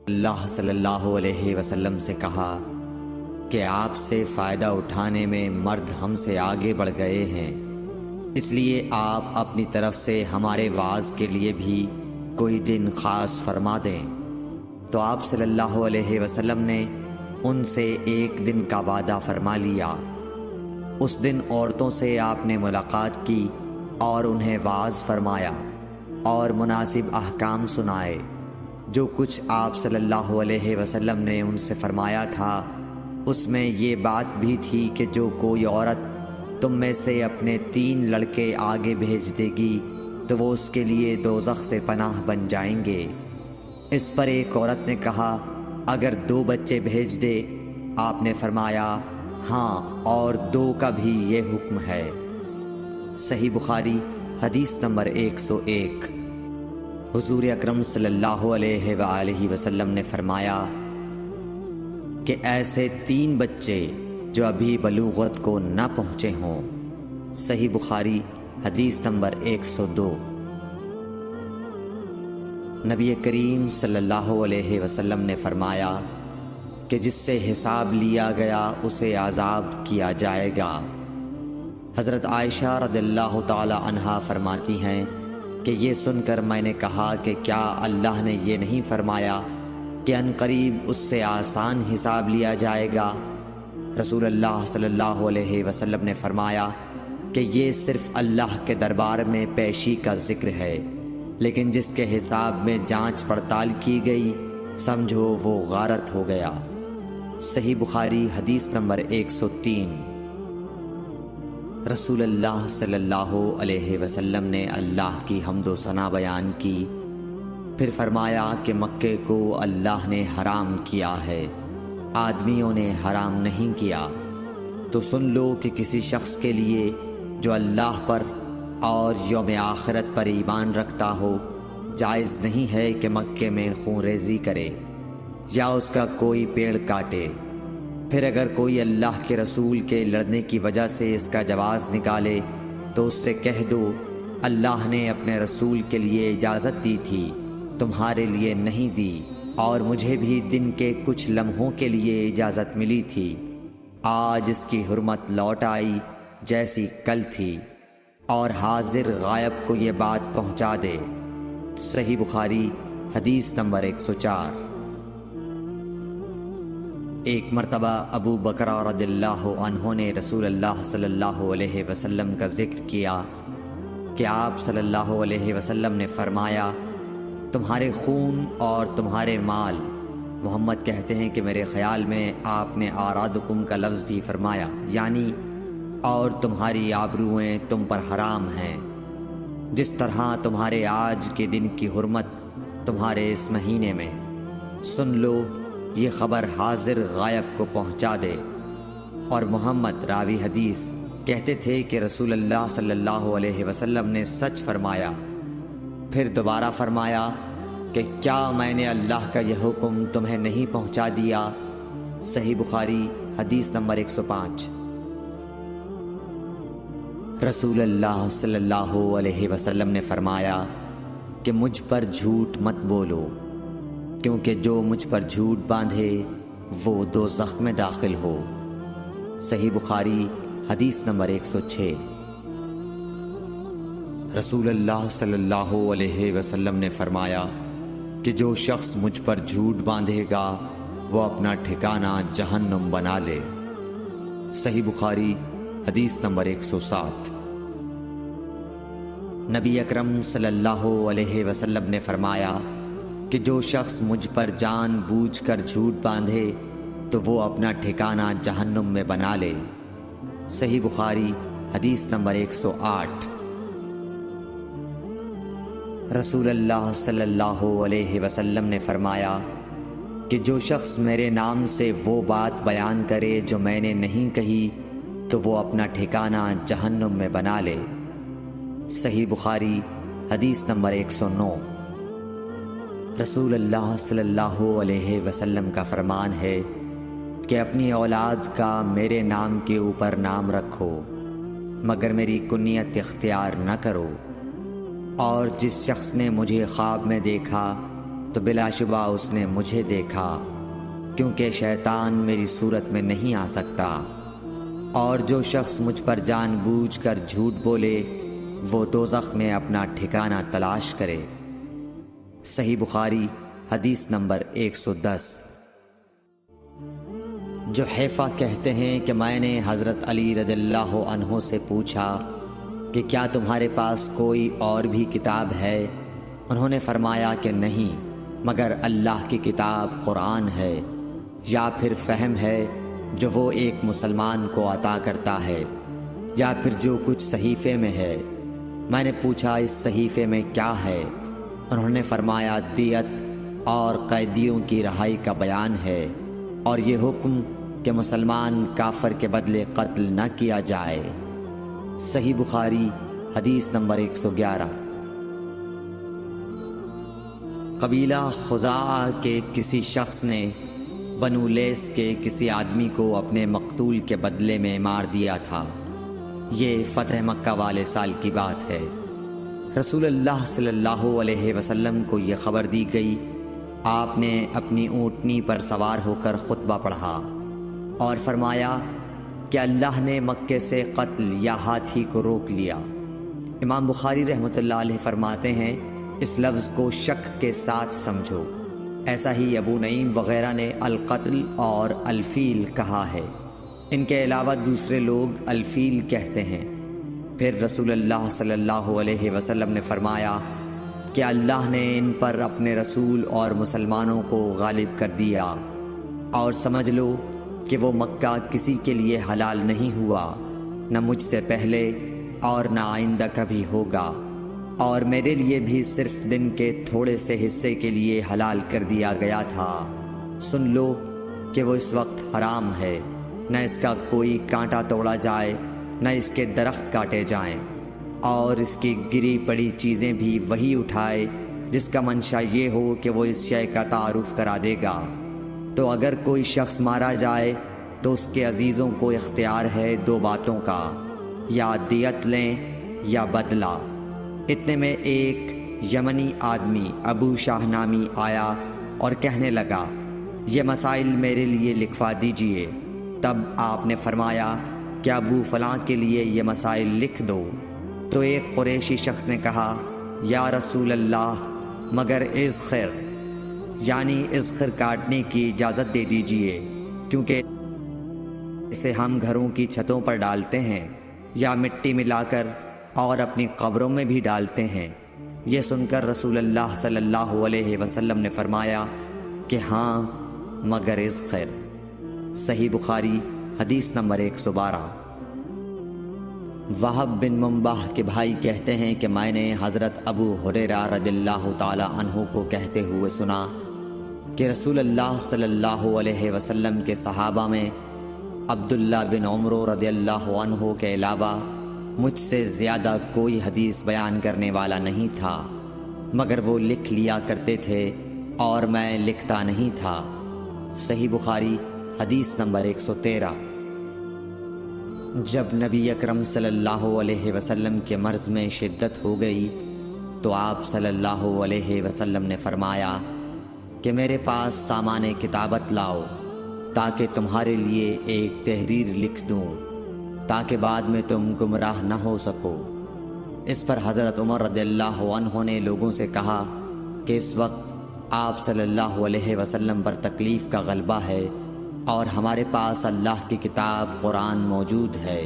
اللہ صلی اللہ علیہ وسلم سے کہا کہ آپ سے فائدہ اٹھانے میں مرد ہم سے آگے بڑھ گئے ہیں، اس لیے آپ اپنی طرف سے ہمارے وعظ کے لیے بھی کوئی دن خاص فرما دیں۔ تو آپ صلی اللہ علیہ وسلم نے ان سے ایک دن کا وعدہ فرما لیا۔ اس دن عورتوں سے آپ نے ملاقات کی اور انہیں واعظ فرمایا اور مناسب احکام سنائے۔ جو کچھ آپ صلی اللہ علیہ وسلم نے ان سے فرمایا تھا اس میں یہ بات بھی تھی کہ جو کوئی عورت تم میں سے اپنے 3 لڑکے آگے بھیج دے گی تو وہ اس کے لیے دوزخ سے پناہ بن جائیں گے۔ اس پر ایک عورت نے کہا اگر 2 بچے بھیج دے؟ آپ نے فرمایا ہاں، اور 2 کا بھی یہ حکم ہے۔ صحیح بخاری حدیث نمبر 101۔ حضور اکرم صلی اللہ علیہ وآلہ وسلم نے فرمایا کہ ایسے 3 بچے جو ابھی بلوغت کو نہ پہنچے ہوں۔ صحیح بخاری حدیث نمبر 102۔ نبی کریم صلی اللہ علیہ وسلم نے فرمایا کہ جس سے حساب لیا گیا اسے عذاب کیا جائے گا۔ حضرت عائشہ رضی اللہ تعالی عنہا فرماتی ہیں کہ یہ سن کر میں نے کہا کہ کیا اللہ نے یہ نہیں فرمایا کہ ان قریب اس سے آسان حساب لیا جائے گا؟ رسول اللہ صلی اللہ علیہ وسلم نے فرمایا کہ یہ صرف اللہ کے دربار میں پیشی کا ذکر ہے، لیکن جس کے حساب میں جانچ پڑتال کی گئی سمجھو وہ غارت ہو گیا۔ صحیح بخاری حدیث نمبر 103۔ رسول اللہ صلی اللہ علیہ وسلم نے اللہ کی حمد و ثنا بیان کی، پھر فرمایا کہ مکے کو اللہ نے حرام کیا ہے، آدمیوں نے حرام نہیں کیا۔ تو سن لو کہ کسی شخص کے لیے جو اللہ پر اور یوم آخرت پر ایمان رکھتا ہو جائز نہیں ہے کہ مکے میں خون ریزی کرے یا اس کا کوئی پیڑ کاٹے۔ پھر اگر کوئی اللہ کے رسول کے لڑنے کی وجہ سے اس کا جواز نکالے تو اس سے کہہ دو اللہ نے اپنے رسول کے لیے اجازت دی تھی، تمہارے لیے نہیں دی، اور مجھے بھی دن کے کچھ لمحوں کے لیے اجازت ملی تھی، آج اس کی حرمت لوٹ آئی جیسی کل تھی، اور حاضر غائب کو یہ بات پہنچا دے۔ صحیح بخاری حدیث نمبر 104۔ ایک مرتبہ ابو بکر رضی اللہ عنہ نے رسول اللہ صلی اللہ علیہ وسلم کا ذکر کیا کہ آپ صلی اللہ علیہ وسلم نے فرمایا تمہارے خون اور تمہارے مال، محمد کہتے ہیں کہ میرے خیال میں آپ نے آرادکم کا لفظ بھی فرمایا، یعنی اور تمہاری آبروئیں تم پر حرام ہیں، جس طرح تمہارے آج کے دن کی حرمت تمہارے اس مہینے میں۔ سن لو یہ خبر حاضر غائب کو پہنچا دے۔ اور محمد راوی حدیث کہتے تھے کہ رسول اللہ صلی اللہ علیہ وسلم نے سچ فرمایا۔ پھر دوبارہ فرمایا کہ کیا میں نے اللہ کا یہ حکم تمہیں نہیں پہنچا دیا؟ صحیح بخاری حدیث نمبر 105۔ رسول اللہ صلی اللہ علیہ وسلم نے فرمایا کہ مجھ پر جھوٹ مت بولو، کیونکہ جو مجھ پر جھوٹ باندھے وہ دوزخ میں داخل ہو۔ صحیح بخاری حدیث نمبر 106۔ رسول اللہ صلی اللہ علیہ وسلم نے فرمایا کہ جو شخص مجھ پر جھوٹ باندھے گا وہ اپنا ٹھکانہ جہنم بنا لے۔ صحیح بخاری حدیث نمبر 107۔ نبی اکرم صلی اللہ علیہ وسلم نے فرمایا کہ جو شخص مجھ پر جان بوجھ کر جھوٹ باندھے تو وہ اپنا ٹھکانہ جہنم میں بنا لے۔ صحیح بخاری حدیث نمبر 108۔ رسول اللہ صلی اللہ علیہ وسلم نے فرمایا کہ جو شخص میرے نام سے وہ بات بیان کرے جو میں نے نہیں کہی تو وہ اپنا ٹھکانہ جہنم میں بنا لے۔ صحیح بخاری حدیث نمبر 109۔ رسول اللہ صلی اللہ علیہ وسلم کا فرمان ہے کہ اپنی اولاد کا میرے نام کے اوپر نام رکھو مگر میری کنیت اختیار نہ کرو، اور جس شخص نے مجھے خواب میں دیکھا تو بلا شبہ اس نے مجھے دیکھا، کیونکہ شیطان میری صورت میں نہیں آ سکتا، اور جو شخص مجھ پر جان بوجھ کر جھوٹ بولے وہ دوزخ میں اپنا ٹھکانہ تلاش کرے۔ صحیح بخاری حدیث نمبر 110۔ جحیفہ کہتے ہیں کہ میں نے حضرت علی رضی اللہ عنہ سے پوچھا کہ کیا تمہارے پاس کوئی اور بھی کتاب ہے؟ انہوں نے فرمایا کہ نہیں، مگر اللہ کی کتاب قرآن ہے، یا پھر فہم ہے جو وہ ایک مسلمان کو عطا کرتا ہے، یا پھر جو کچھ صحیفے میں ہے۔ میں نے پوچھا اس صحیفے میں کیا ہے؟ انہوں نے فرمایا دیت اور قیدیوں کی رہائی کا بیان ہے، اور یہ حکم کہ مسلمان کافر کے بدلے قتل نہ کیا جائے۔ صحیح بخاری حدیث نمبر 111۔ قبیلہ خزاعہ کے کسی شخص نے بنو لیس کے کسی آدمی کو اپنے مقتول کے بدلے میں مار دیا تھا۔ یہ فتح مکہ والے سال کی بات ہے۔ رسول اللہ صلی اللہ علیہ وسلم کو یہ خبر دی گئی۔ آپ نے اپنی اونٹنی پر سوار ہو کر خطبہ پڑھا اور فرمایا کہ اللہ نے مکے سے قتل یا ہاتھی کو روک لیا۔ امام بخاری رحمۃ اللہ علیہ فرماتے ہیں اس لفظ کو شک کے ساتھ سمجھو۔ ایسا ہی ابو نعیم وغیرہ نے القتل اور الفیل کہا ہے۔ ان کے علاوہ دوسرے لوگ الفیل کہتے ہیں۔ پھر رسول اللہ صلی اللہ علیہ وسلم نے فرمایا کہ اللہ نے ان پر اپنے رسول اور مسلمانوں کو غالب کر دیا، اور سمجھ لو کہ وہ مکہ کسی کے لیے حلال نہیں ہوا، نہ مجھ سے پہلے اور نہ آئندہ کبھی ہوگا، اور میرے لیے بھی صرف دن کے تھوڑے سے حصے کے لیے حلال کر دیا گیا تھا۔ سن لو کہ وہ اس وقت حرام ہے، نہ اس کا کوئی کانٹا توڑا جائے، نہ اس کے درخت کاٹے جائیں، اور اس کی گری پڑی چیزیں بھی وہی اٹھائے جس کا منشا یہ ہو کہ وہ اس شے کا تعارف کرا دے گا۔ تو اگر کوئی شخص مارا جائے تو اس کے عزیزوں کو اختیار ہے دو باتوں کا، یا دیت لیں یا بدلہ۔ اتنے میں ایک یمنی آدمی ابو شاہ نامی آیا اور کہنے لگا یہ مسائل میرے لیے لکھوا دیجئے۔ تب آپ نے فرمایا کہ ابو فلاں کے لیے یہ مسائل لکھ دو۔ تو ایک قریشی شخص نے کہا یا رسول اللہ، مگر اذخر، یعنی اذخر کاٹنے کی اجازت دے دیجئے، کیونکہ اسے ہم گھروں کی چھتوں پر ڈالتے ہیں یا مٹی ملا کر اور اپنی قبروں میں بھی ڈالتے ہیں۔ یہ سن کر رسول اللہ صلی اللہ علیہ وسلم نے فرمایا کہ ہاں مگر اذخر۔ صحیح بخاری حدیث نمبر 112۔ وہب بن منبح کے بھائی کہتے ہیں کہ میں نے حضرت ابو ہریرہ رضی اللہ تعالی عنہ کو کہتے ہوئے سنا کہ رسول اللہ صلی اللہ علیہ وسلم کے صحابہ میں عبداللہ بن عمر رضی اللہ عنہ کے علاوہ مجھ سے زیادہ کوئی حدیث بیان کرنے والا نہیں تھا، مگر وہ لکھ لیا کرتے تھے اور میں لکھتا نہیں تھا۔ صحیح بخاری حدیث نمبر 113۔ جب نبی اکرم صلی اللہ علیہ وسلم کے مرض میں شدت ہو گئی تو آپ صلی اللہ علیہ وسلم نے فرمایا کہ میرے پاس سامان کتابت لاؤ تاکہ تمہارے لیے ایک تحریر لکھ دوں، تاکہ بعد میں تم گمراہ نہ ہو سکو۔ اس پر حضرت عمر رضی اللہ عنہ نے لوگوں سے کہا کہ اس وقت آپ صلی اللہ علیہ وسلم پر تکلیف کا غلبہ ہے اور ہمارے پاس اللہ کی کتاب قرآن موجود ہے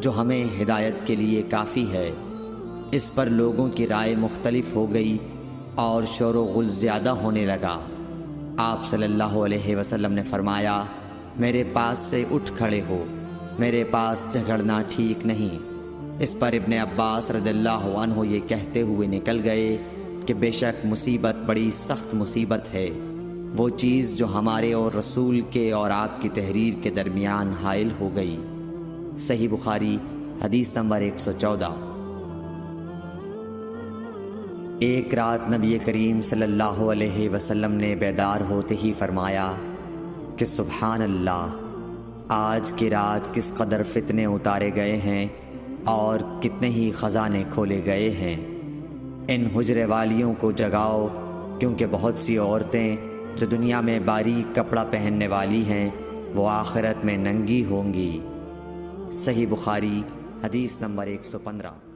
جو ہمیں ہدایت کے لیے کافی ہے۔ اس پر لوگوں کی رائے مختلف ہو گئی اور شور و غل زیادہ ہونے لگا۔ آپ صلی اللہ علیہ وسلم نے فرمایا میرے پاس سے اٹھ کھڑے ہو، میرے پاس جھگڑنا ٹھیک نہیں۔ اس پر ابن عباس رضی اللہ عنہ یہ کہتے ہوئے نکل گئے کہ بے شک مصیبت بڑی سخت مصیبت ہے، وہ چیز جو ہمارے اور رسول کے اور آپ کی تحریر کے درمیان حائل ہو گئی۔ صحیح بخاری حدیث نمبر 114۔ ایک رات نبی کریم صلی اللہ علیہ وسلم نے بیدار ہوتے ہی فرمایا کہ سبحان اللہ، آج کی رات کس قدر فتنے اتارے گئے ہیں اور کتنے ہی خزانے کھولے گئے ہیں۔ ان حجرے والیوں کو جگاؤ کیونکہ بہت سی عورتیں جو دنیا میں باریک کپڑا پہننے والی ہیں وہ آخرت میں ننگی ہوں گی۔ صحیح بخاری حدیث نمبر 115۔